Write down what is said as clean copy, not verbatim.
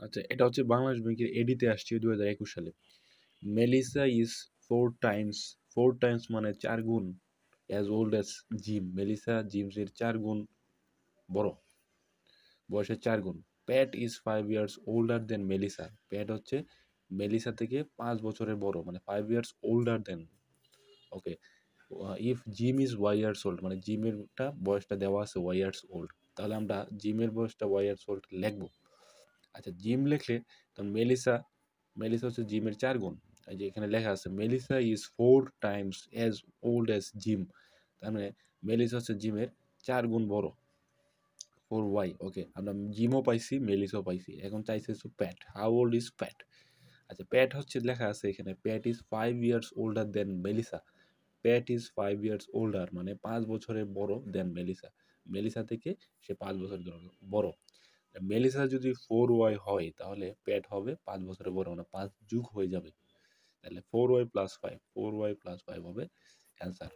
আচ্ছা, এটা হচ্ছে বাংলাদেশ ব্যাংকের এডিতে আসছে 2021 সালে। মেলিসা ইজ 4 টাইমস মানে 4 গুণ as old as Jim. Melissa জিমসের 4 গুণ বড়, বয়সের 4 গুণ। Pat is 5 years older than Melissa. Pat হচ্ছে মেলিসা থেকে 5 বছরের বড়, মানে 5 years older than. Okay, if Jim is Y years old, মানে জিমেরটা বয়সটা দেওয়া আছে ওয়াই ইয়ার্স ওল্ড, তাহলে আমরা জিমের বয়সটা ওয়াই ইয়ার্স ওল্ড লিখবো। আচ্ছা, জিম লিখলে তখন মেলিসা, মেলিসা হচ্ছে জিমের 4 গুণ। এই যে এখানে লেখা আছে Melissa is 4 Times as old as gym, তার মানে মেলিসা হচ্ছে জিমের 4 গুণ বড়। 4y, ওকে, আমরা জিমও পাইছি, মেলিসও পাইছি, এখন চাইছে হচ্ছে Pat. How old is Pat? আচ্ছা, প্যাট হচ্ছে লেখা আছে এখানে Pat is 5 years older than Melissa. Pat is 5 years older মানে 5 বছরের বড় দেন মেলিসা। মেলিসা থেকে সে 5 বছরের বড়। মেলিসা যদি 4y হয় তাহলে প্যাট হবে 5 বছরের বড়, মানে 5 যুগ হয়ে যাবে। তাহলে 4y + 5, 4y + 5 হবে অ্যান্সার।